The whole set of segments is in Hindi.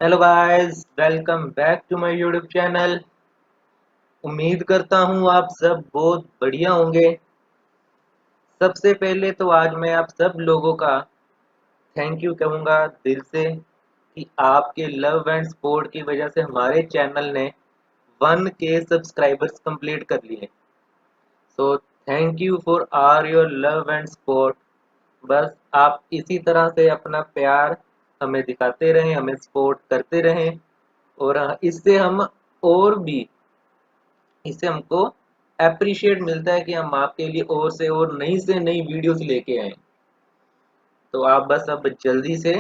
Hello guys, welcome back to my YouTube channel. उम्मीद करता हूँ आप सब बहुत बढ़िया होंगे। सबसे पहले तो आज मैं आप सब लोगों का थैंक यू कहूँगा दिल से कि आपके लव एंड सपोर्ट की वजह से हमारे चैनल ने 1K सब्सक्राइबर्स कंप्लीट कर लिए। So thank you for are your love and support. बस आप इसी तरह से अपना प्यार हमें दिखाते रहें, हमें सपोर्ट करते रहें और इससे हम और भी इससे हमको अप्रिशिएट मिलता है कि हम आपके लिए और से और नई से नई वीडियोस लेके आए। तो आप बस अब जल्दी से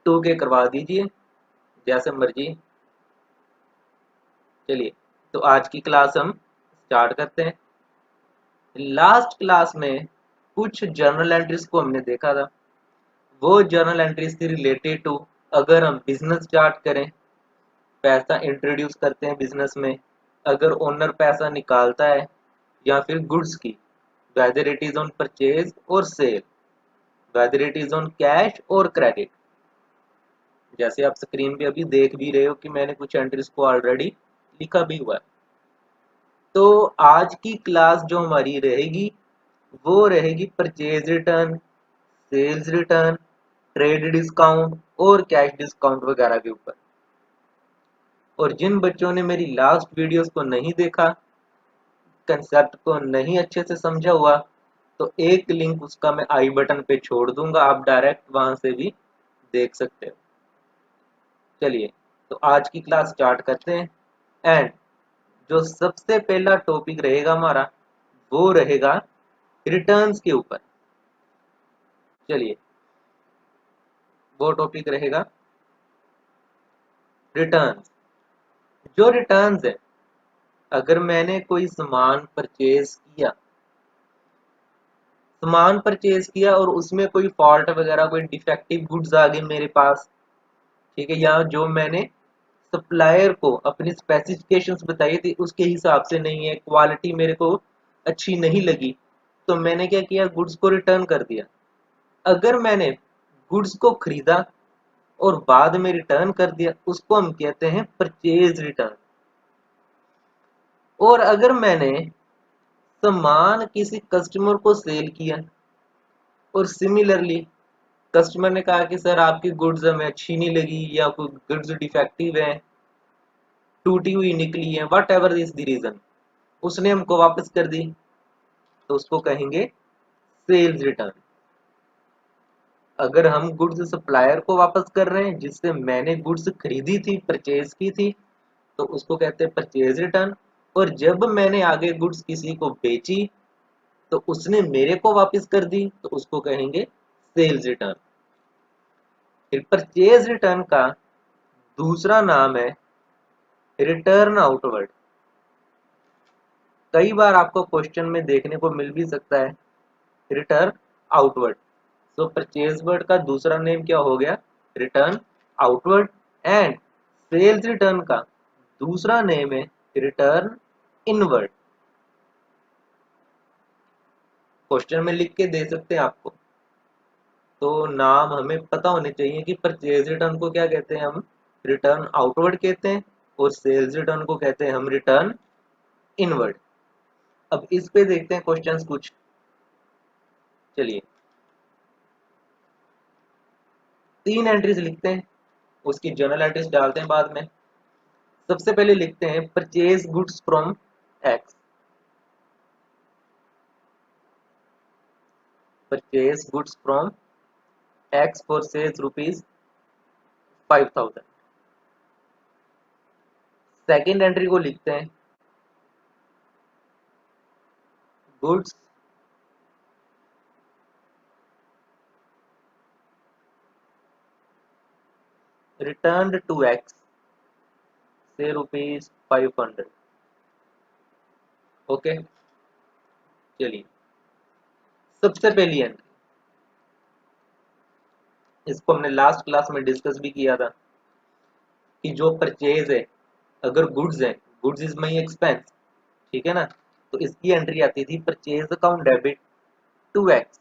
2K करवा दीजिए जैसे मर्जी। चलिए, तो आज की क्लास हम स्टार्ट करते हैं। लास्ट क्लास में कुछ जर्नल एंट्रीज को हमने देखा था। वो जर्नल एंट्रीज थी रिलेटेड टू अगर हम बिजनेस स्टार्ट करें, पैसा इंट्रोड्यूस करते हैं बिजनेस में, अगर ओनर पैसा निकालता है या फिर गुड्स की, whether it is on purchase or sale, whether it is on cash और क्रेडिट। जैसे आप स्क्रीन पे अभी देख भी रहे हो कि मैंने कुछ एंट्रीज को ऑलरेडी लिखा भी हुआ है। तो आज की क्लास जो हमारी रहेगी वो रहेगी purchase return, sales return, trade discount और कैश डिस्काउंट वगैरह के ऊपर। और जिन बच्चों ने मेरी लास्ट वीडियोस को नहीं देखा, कंसेप्ट को नहीं अच्छे से समझा हुआ, तो एक लिंक उसका मैं आई बटन पे छोड़ दूंगा, आप डायरेक्ट वहां से भी देख सकते हो। चलिए, तो आज की क्लास स्टार्ट करते हैं। एंड जो सबसे पहला टॉपिक रहेगा हमारा वो रहेगा रिटर्न्स के ऊपर। चलिए, वो टॉपिक रहेगा रिटर्न्स। जो रिटर्न्स है, अगर मैंने कोई सामान परचेज किया और उसमें कोई फॉल्ट वगैरह, कोई डिफेक्टिव गुड्स आ गए मेरे पास, ठीक है, या जो मैंने सप्लायर को अपनी स्पेसिफिकेशंस बताई थी उसके हिसाब से नहीं है, क्वालिटी मेरे को अच्छी नहीं लगी, तो मैंने क्या किया, गुड्स को रिटर्न कर दिया। अगर मैंने गुड्स को खरीदा और बाद में रिटर्न कर दिया, उसको हम कहते हैं परचेज रिटर्न। और अगर मैंने सामान किसी कस्टमर को सेल किया और सिमिलरली कस्टमर ने कहा कि सर आपकी गुड्स हमें अच्छी नहीं लगी, या कोई गुड्स डिफेक्टिव है, टूटी हुई निकली है, whatever is the reason, उसने हमको वापस कर दी, तो उसको कहेंगे सेल्स रिटर्न। अगर हम गुड्स सप्लायर को वापस कर रहे हैं जिससे मैंने गुड्स खरीदी थी, परचेज की थी, तो उसको कहते हैं परचेज रिटर्न। और जब मैंने आगे गुड्स किसी को बेची तो उसने मेरे को वापस कर दी, तो उसको कहेंगे सेल्स रिटर्न। फिर परचेज रिटर्न का दूसरा नाम है रिटर्न आउटवर्ड। कई बार आपको क्वेश्चन में देखने को मिल भी सकता है return outward. So purchase word का दूसरा नेम क्या हो गया, return outward. And sales return का दूसरा नेम है रिटर्न इनवर्ड। क्वेश्चन में लिख के दे सकते हैं आपको, तो नाम हमें पता होने चाहिए कि परचेज रिटर्न को क्या कहते हैं, हम रिटर्न आउटवर्ड कहते हैं, और सेल्स रिटर्न को कहते हैं हम रिटर्न इनवर्ड। अब इस पे देखते हैं क्वेश्चंस कुछ। चलिए, 3 एंट्रीज लिखते हैं, उसकी जर्नल एंट्रीज डालते हैं बाद में। सबसे पहले लिखते हैं purchase goods from X. Purchase goods from X for sales rupees 5000। Second entry को लिखते हैं गुड्स रिटर्न टू एक्स से रुपीज 500। ओके, चलिए, सबसे पहली एंट्री, इसको हमने लास्ट क्लास में डिस्कस भी किया था कि जो परचेज है, अगर गुड्स है, गुड्स इज माई एक्सपेंस, ठीक है ना, तो इसकी एंट्री आती थी purchase account debit to X.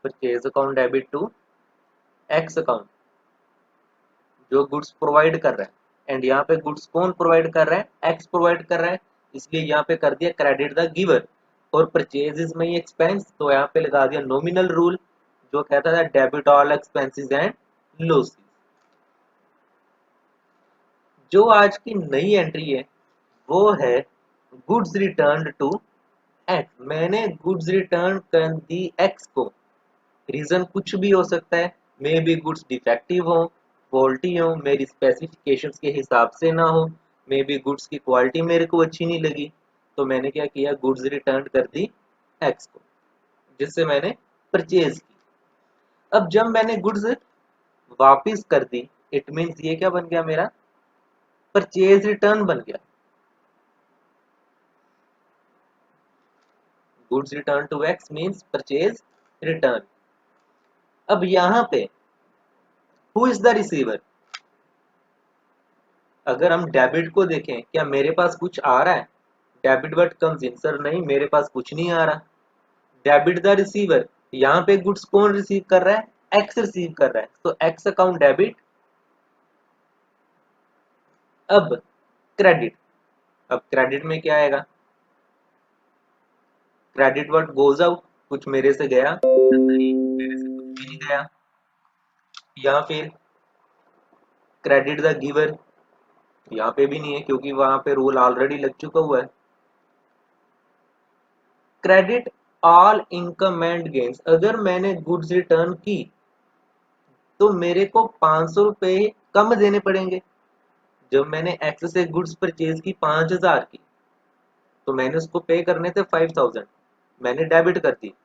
Purchase account debit to X account, जो गुड्स प्रोवाइड कर रहा है, एंड यहाँ पे गुड्स कौन प्रोवाइड कर रहा है, एक्स प्रोवाइड कर रहा है, इसलिए यहाँ पे कर दिया क्रेडिट द गिवर। और परचेज इज मई एक्सपेंस, तो यहाँ पे लगा दिया नॉमिनल रूल जो कहता था debit all expenses and losses. जो आज की नई एंट्री है वो है गुड्स रिटर्न टू एक्स। मैंने गुड्स रिटर्न कर दी एक्स को, रीजन कुछ भी हो सकता है, मे बी गुड्स डिफेक्टिव हो, फॉल्टी हो, मेरी स्पेसिफिकेशंस के हिसाब से ना हो, मे बी गुड्स की क्वालिटी मेरे को अच्छी नहीं लगी, तो मैंने क्या किया, गुड्स रिटर्न कर दी एक्स को, जिससे मैंने परचेज की। अब जब मैंने गुड्स वापस कर दी, इट मीन्स ये क्या बन गया, मेरा परचेज रिटर्न बन गया। Goods return to X means purchase return. अब यहाँ पे हु इज द रिसीवर, अगर हम डेबिट को देखें, क्या मेरे पास कुछ आ रहा है, debit but comes in, sir नहीं मेरे पास कुछ नहीं आ रहा। डेबिट द रिसीवर, यहाँ पे गुड्स कौन रिसीव कर रहा है, एक्स रिसीव कर रहा है, तो एक्स अकाउंट डेबिट। अब क्रेडिट, अब क्रेडिट में क्या आएगा, क्रेडिट वर्ड गोज आउट, कुछ मेरे से गया नहीं, मेरे से कुछ भी नहीं गया। या फिर क्रेडिट द गिवर, यहाँ पे भी नहीं है क्योंकि वहां पे रूल ऑलरेडी लग चुका हुआ है। Credit all income and gains, अगर मैंने गुड्स रिटर्न की तो मेरे को 500 रुपये कम देने पड़ेंगे। जब मैंने एक्स से गुड्स परचेज की 5000 की, तो मैंने उसको पे करने थे 5000, मैंने डेबिट कर दी।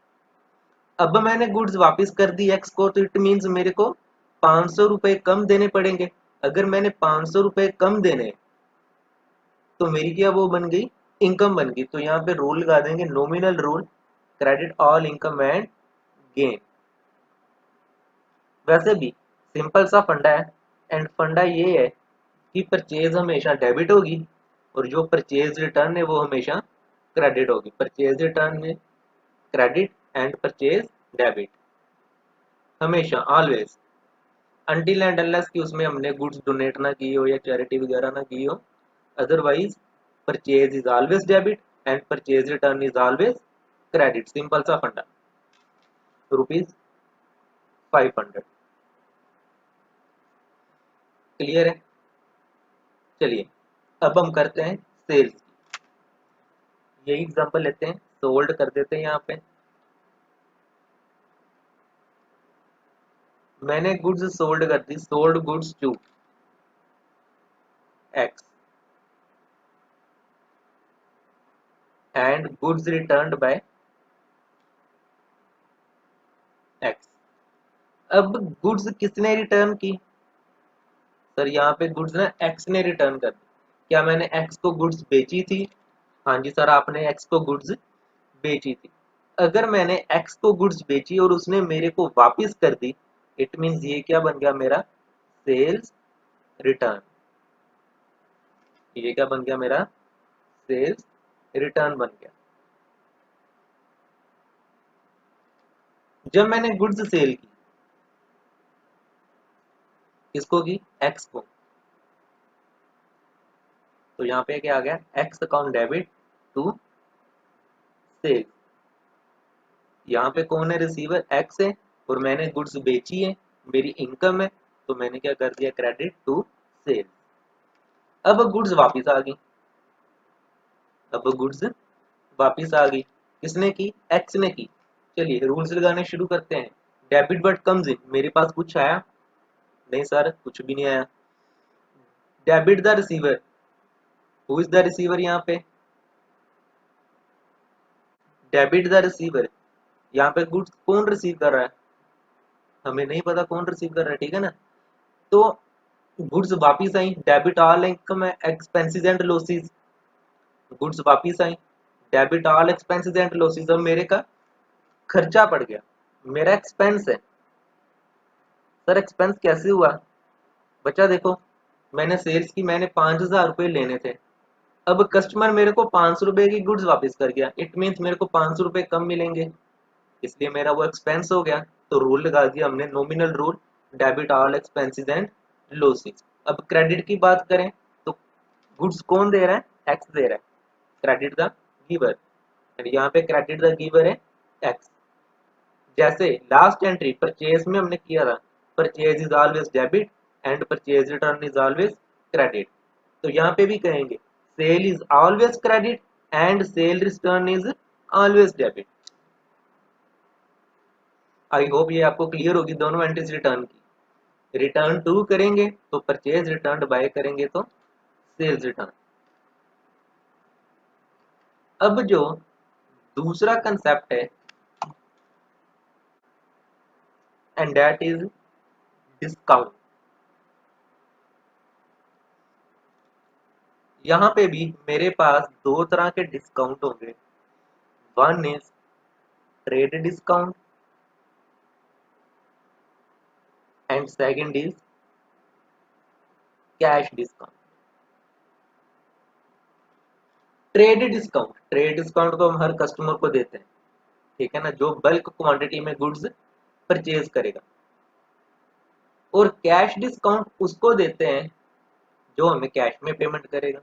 अब मैंने गुड्स वापस कर दी एक्स को, तो इट मीन्स मेरे को 500 रुपये कम देने पड़ेंगे। अगर मैंने 500 रुपये कम देने, तो मेरी क्या वो बन गई, इनकम बन गई। तो यहाँ पे रूल लगा देंगे nominal rule, credit all income and gain. वैसे भी सिंपल सा फंडा है, एंड फंडा ये है कि परचेज हमेशा डेबिट होगी और जो परचेज रिटर्न है वो हमेशा क्रेडिट होगी। परचेज रिटर्न में क्रेडिट एंड परचेज डेबिट हमेशा, ऑलवेज, अनटिल एंड अनलेस कि उसमें हमने गुड्स डोनेट ना की हो या चैरिटी वगैरह ना की हो, otherwise purchase is always debit and purchase return is always credit. Simple सा फंडा, ₹500। क्लियर है? चलिए अब हम करते हैं सेल्स। यही एग्जांपल लेते हैं, सोल्ड कर देते हैं। यहाँ पे मैंने गुड्स सोल्ड कर दी, sold goods to X and goods returned by X. अब गुड्स किसने रिटर्न की, सर यहाँ पे गुड्स ना एक्स ने रिटर्न कर दी। क्या मैंने एक्स को गुड्स बेची थी, हाँ जी सर आपने एक्स को गुड्स बेची थी। अगर मैंने एक्स को गुड्स बेची और उसने मेरे को वापस कर दी, इट मीन्स ये क्या बन गया, मेरा सेल्स रिटर्न। ये क्या बन गया, मेरा सेल्स रिटर्न बन गया। जब मैंने गुड्स सेल की, किसको की, एक्स को, तो यहाँ पे क्या आ गया, X account debit to sale. यहाँ पे कौन है रिसीवर, एक्स है, और मैंने गुड्स बेची है, मेरी इनकम है, तो मैंने क्या कर दिया, क्रेडिट टू सेल। अब गुड्स वापस आ गई, अब गुड्स वापस आ गई, किसने की, एक्स ने की। चलिए रूल्स लगाने शुरू करते हैं। डेबिट बट कम्स इन, मेरे पास कुछ आया नहीं सर, कुछ भी नहीं आया। Debit the receiver, who is the receiver, यहाँ पे डेबिट द रिसीवर, यहाँ पे गुड्स कौन रिसीव कर रहा है, हमें नहीं पता कौन रिसीव कर रहा है, ठीक है ना। तो गुड्स वापिस आई, debit all income expenses and losses, goods वापिस आई, debit all expenses and losses. अब मेरे का खर्चा पड़ गया, मेरा एक्सपेंस है। सर एक्सपेंस कैसे हुआ, बच्चा देखो, मैंने सेल्स की, मैंने 5000 रुपये लेने थे, अब कस्टमर मेरे को 500 रुपए की गुड्स वापस कर गया, इट मीन्स मेरे को 500 रुपए कम मिलेंगे, इसलिए मेरा वो एक्सपेंस हो गया। तो रूल लगा दिया हमने, nominal rule, debit all expenses and losses. अब क्रेडिट की बात करें तो गुड्स कौन दे रहा है, एक्स दे रहा है, क्रेडिट द गिवर, यहाँ पे क्रेडिट द गिवर है एक्स। जैसे लास्ट एंट्री परचेज में हमने किया था, purchase is always debit and purchase return is always credit, तो यहाँ पे भी कहेंगे sale is always credit and sale return is always debit. I hope ये आपको क्लियर होगी दोनों एंट्रीज रिटर्न की। रिटर्न टू करेंगे तो परचेज, रिटर्न बाय करेंगे तो सेल्स रिटर्न। अब जो दूसरा कंसेप्ट है एंड दैट इज डिस्काउंट। यहाँ पे भी मेरे पास दो तरह के डिस्काउंट होंगे, one is trade discount and second is cash discount. Trade discount तो हम हर कस्टमर को देते हैं, ठीक है ना, जो बल्क क्वांटिटी में गुड्स परचेज करेगा। और कैश डिस्काउंट उसको देते हैं जो हमें कैश में पेमेंट करेगा।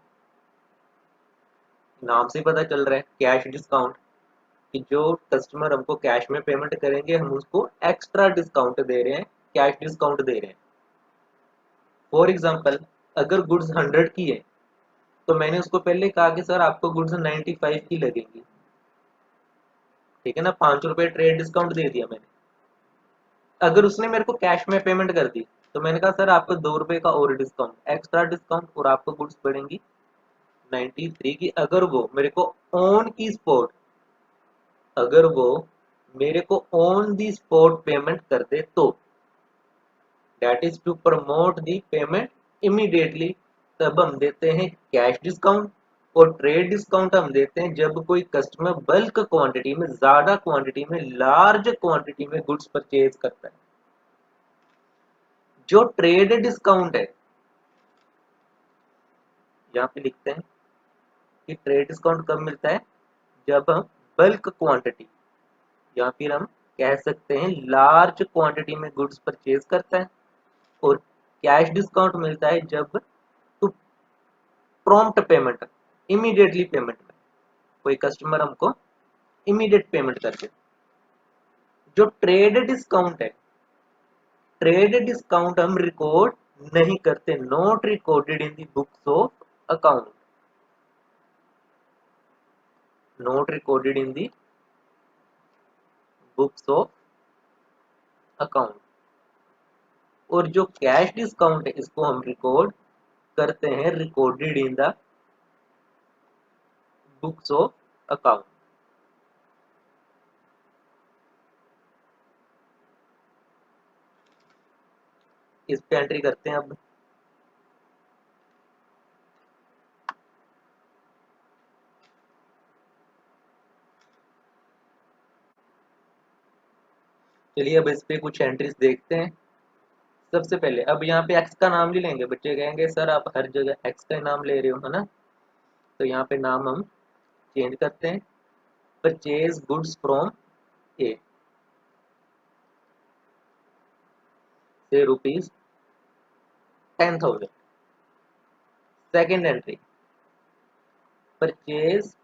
नाम से पता चल रहा है कैश डिस्काउंट कि जो कस्टमर हमको कैश में पेमेंट करेंगे हम उसको एक्स्ट्रा डिस्काउंट दे रहे हैं, कैश डिस्काउंट दे रहे हैं। फॉर एग्जांपल अगर गुड्स 100 की है तो मैंने उसको पहले कहा कि सर आपको गुड्स 95 की लगेंगी, ठीक है ना, 5 रुपए ट्रेड डिस्काउंट दे दिया मैंने। अगर उसने मेरे को कैश में पेमेंट कर दी तो मैंने कहा सर आपको 2 रुपए का और डिस्काउंट, एक्स्ट्रा डिस्काउंट, और आपको गुड्स पड़ेंगी 93 की। अगर वो मेरे को ऑन की स्पॉट, अगर वो मेरे को ऑन दी स्पॉट पेमेंट कर दे तो that is to promote the payment immediately, तब हम देते हैं कैश डिस्काउंट। और ट्रेड डिस्काउंट हम देते हैं जब कोई कस्टमर बल्क क्वांटिटी में, ज्यादा क्वांटिटी में, लार्ज क्वांटिटी में गुड्स परचेज करता है। जो ट्रेड डिस्काउंट है, यहाँ पे लिखते हैं कि ट्रेड डिस्काउंट कब मिलता है, जब हम बल्क क्वांटिटी या फिर हम कह सकते हैं लार्ज क्वांटिटी में गुड्स परचेज करता है। और कैश डिस्काउंट मिलता है जब to prompt payment, immediately payment में कोई कस्टमर हमको इमीडिएट पेमेंट कर दे। जो ट्रेड डिस्काउंट है, ट्रेड डिस्काउंट हम रिकॉर्ड नहीं करते, not recorded in the books of account, not recorded in the books of account. और जो कैश डिस्काउंट है इसको हम रिकॉर्ड करते हैं, recorded in the books of account. इस पे एंट्री करते हैं अब। चलिए अब इस पे कुछ एंट्रीज देखते हैं। सबसे पहले अब यहाँ पे एक्स का नाम भी लेंगे, बच्चे कहेंगे सर आप हर जगह एक्स का नाम ले रहे हो, है ना, तो यहाँ पे नाम हम चेंज करते हैं। परचेज गुड्स फ्रॉम ए से ₹10,000। Second entry purchase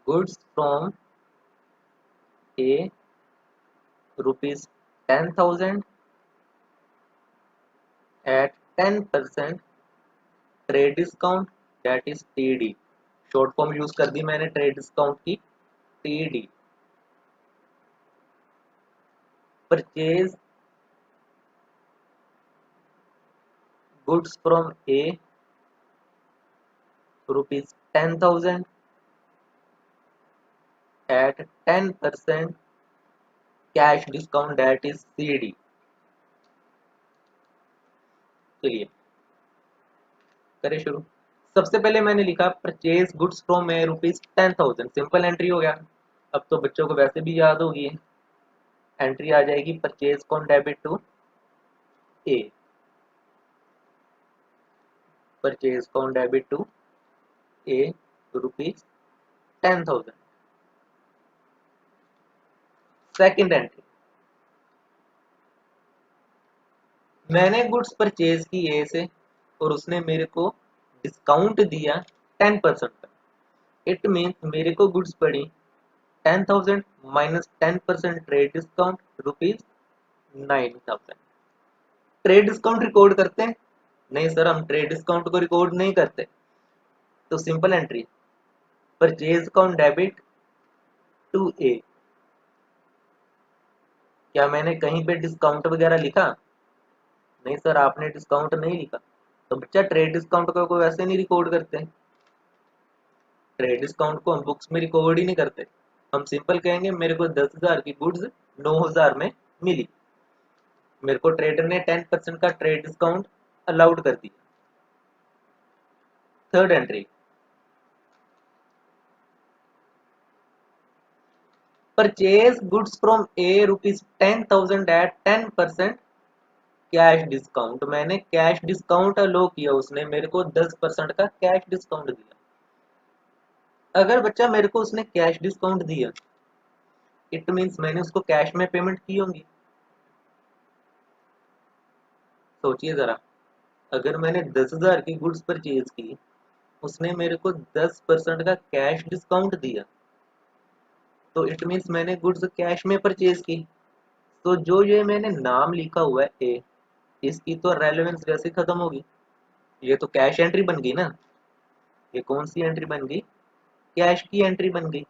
goods from A ₹10,000 at 10% trade discount, that is TD. Short form use कर दी मैंने ट्रेड डिस्काउंट की, TD. Purchase goods from A ₹10,000 at 10% cash discount, that is CD. चलिए करें शुरू। सबसे पहले मैंने लिखा purchase goods from A ₹10,000, simple entry हो गया। अब तो बच्चों को वैसे भी याद होगी, एंट्री आ जाएगी परचेज कौन डेबिट टू ए, परचेज कौन debit to A ₹10,000। Second entry मैंने गुड्स परचेज की ए से और उसने मेरे को डिस्काउंट दिया 10% का। इट मीन्स मेरे को गुड्स पड़ी 10,000 minus 10% trade discount rupees 9,000। Trade discount record करते हैं? नहीं सर, हम ट्रेड डिस्काउंट को रिकॉर्ड नहीं करते। तो simple entry, purchase account debit to A. क्या मैंने कहीं पे डिस्काउंट वगैरह लिखा? नहीं सर, आपने डिस्काउंट नहीं लिखा। तो बच्चा ट्रेड डिस्काउंट को वैसे नहीं रिकॉर्ड करते। ट्रेड डिस्काउंट को हम बुक्स में रिकॉर्ड ही नहीं करते। हम सिंपल कहेंगे मेरे को 10,000 की गुड्स 9,000 में मिली, मेरे को ट्रेडर ने 10% का ट्रेड डिस्काउंट अलाउड कर दिया। Third entry, purchase goods from A rupees 10,000 at 10% cash discount. मैंने कैश डिस्काउंट अलो किया, उसने मेरे को 10% का कैश डिस्काउंट दिया। अगर बच्चा मेरे को उसने कैश डिस्काउंट दिया, इट मीन्स मैंने उसको कैश में पेमेंट की होंगी। सोचिए जरा, अगर मैंने 10,000 की गुड्स परचेज की, उसने मेरे को 10% का कैश डिस्काउंट दिया, तो इट मीन्स मैंने गुड्स कैश में परचेज की। तो जो ये मैंने नाम लिखा हुआ है ए, इसकी तो रेलेवेंस वैसे खत्म होगी। ये तो कैश एंट्री बन गई ना। ये कौन सी एंट्री बन गई? कैश की एंट्री बन गई।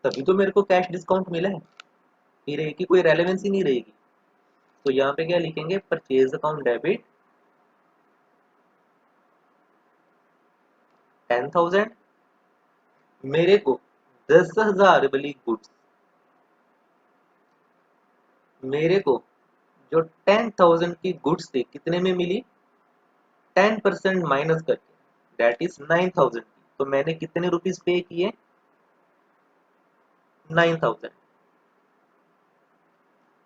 तभी तो मेरे को कैश डिस्काउंट मिला है। फिर ए की कोई रेलेवेंस ही नहीं रहेगी। तो यहाँ पे क्या लिखेंगे? परचेज अकाउंट डेबिट 10,000, मेरे को 10,000 वाली गुड्स, मेरे को जो 10,000 की गुड्स थी कितने में मिली? 10% माइनस करके, दैट इज 9,000 की। तो मैंने कितने रुपीज पे किए? 9,000।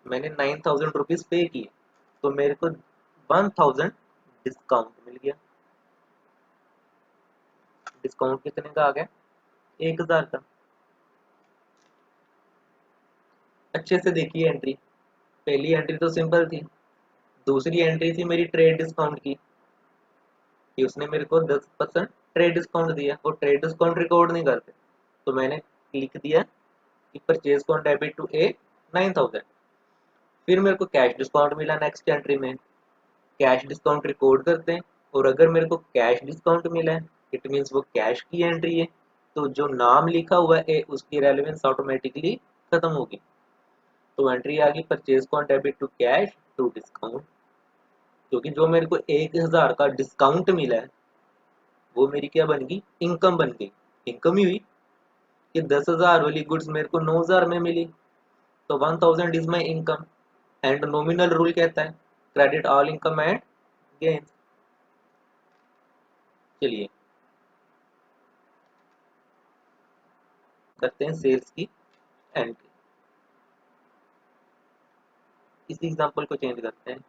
मैंने 9,000 रुपीज पे किए, तो मेरे को 1,000 डिस्काउंट मिल गया। डिस्काउंट कितने का आ गया? 1,000 का। अच्छे से देखिए एंट्री। पहली एंट्री तो सिंपल थी, दूसरी एंट्री थी मेरी ट्रेड डिस्काउंट की, कि उसने मेरे को 10% ट्रेड डिस्काउंट दिया, और ट्रेड डिस्काउंट रिकॉर्ड नहीं करते। तो मैंने लिख दिया कि परचेज अकाउंट डेबिट टू ए 9,000। फिर मेरे को कैश डिस्काउंट मिला नेक्स्ट एंट्री में, कैश डिस्काउंट रिकॉर्ड करते हैं। और अगर मेरे को कैश डिस्काउंट मिला है, इट मीन्स वो कैश की एंट्री है, तो जो नाम लिखा हुआ है उसकी रेलेवेंस ऑटोमेटिकली खत्म होगी। तो एंट्री आ गई purchase account debit to cash to discount, क्योंकि जो मेरे को 1,000 का डिस्काउंट मिला है वो मेरी क्या बन गई? इनकम बन गई। इनकम ही हुई कि 10,000 वाली गुड्स मेरे को 9,000 में मिली, तो 1,000 is my income. And nominal rule कहता है credit all income and gain. चलिए करते हैं सेल्स की एंट्री। इसी एग्जांपल को चेंज करते हैं।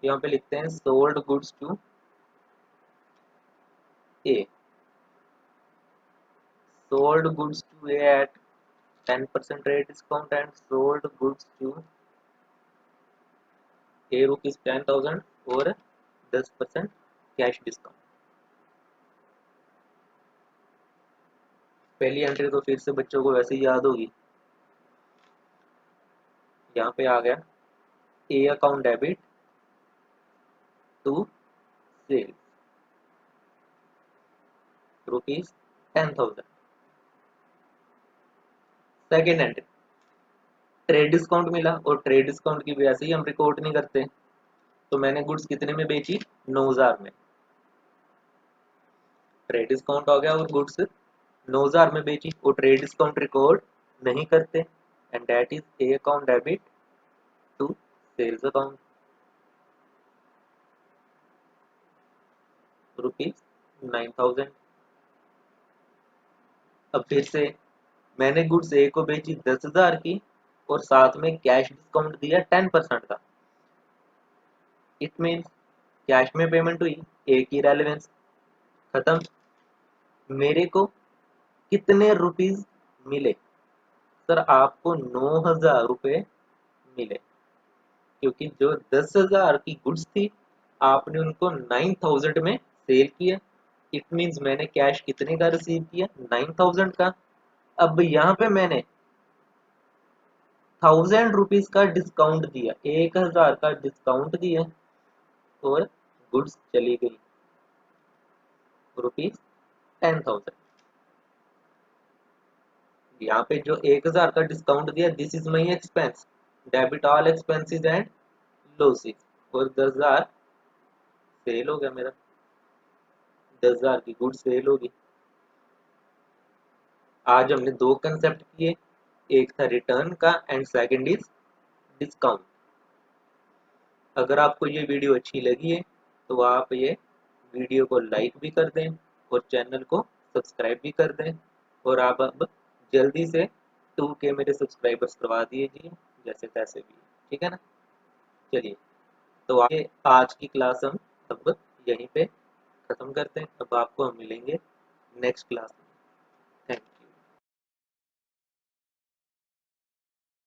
यहाँ पे लिखते हैं sold goods to A, sold goods to A at 10% rate discount and sold goods to A rupees 10,000 और 10% कैश डिस्काउंट। पहली एंट्री तो फिर से बच्चों को वैसे ही याद होगी। यहाँ पे आ गया A account debit to sales rupees 10,000। Second entry, trade discount मिला, और ट्रेड डिस्काउंट की वजह से ही हम रिकॉर्ड नहीं करते। तो मैंने गुड्स कितने में बेची? 9,000 में। ट्रेड डिस्काउंट हो गया और गुड्स 9,000 में बेची, और ट्रेड डिस्काउंट रिकॉर्ड नहीं करते। And that is A account debit to sales account rupees 9,000। अब फिर से मैंने गुड्स ए को बेची 10,000 की, और साथ में कैश डिस्काउंट दिया 10% का। इट मीन्स कैश में पेमेंट हुई, ए की रेलेवेंस खत्म। मेरे को कितने रुपीज मिले? सर आपको 9,000 रुपये मिले, क्योंकि जो 10,000 की गुड्स थी आपने उनको 9,000 में सेल किया। इट मीन्स मैंने कैश कितने का रिसीव किया? 9,000 का। अब यहाँ पे मैंने 1,000 रुपीज का डिस्काउंट दिया, 1,000 का डिस्काउंट दिया और गुड्स चली गई ₹10,000। यहाँ पे जो 1,000 का डिस्काउंट दिया, this is my expense, debit all expenses and losses, और 10,000 सेल हो गया मेरा, 10,000 की गुड्स सेल होगी। आज हमने दो कंसेप्ट किए, एक था रिटर्न का एंड सेकंड इज डिस्काउंट। अगर आपको ये वीडियो अच्छी लगी है तो आप ये वीडियो को लाइक भी कर दें और चैनल को सब्सक्राइब भी कर दें, और आप अब जल्दी से 2K मेरे सब्सक्राइबर्स करवा दीजिए जैसे तैसे भी, ठीक है ना। चलिए, तो आगे आज की क्लास हम अब यहीं पे ख़त्म करते हैं। अब आपको हम मिलेंगे नेक्स्ट क्लास में। Thank you.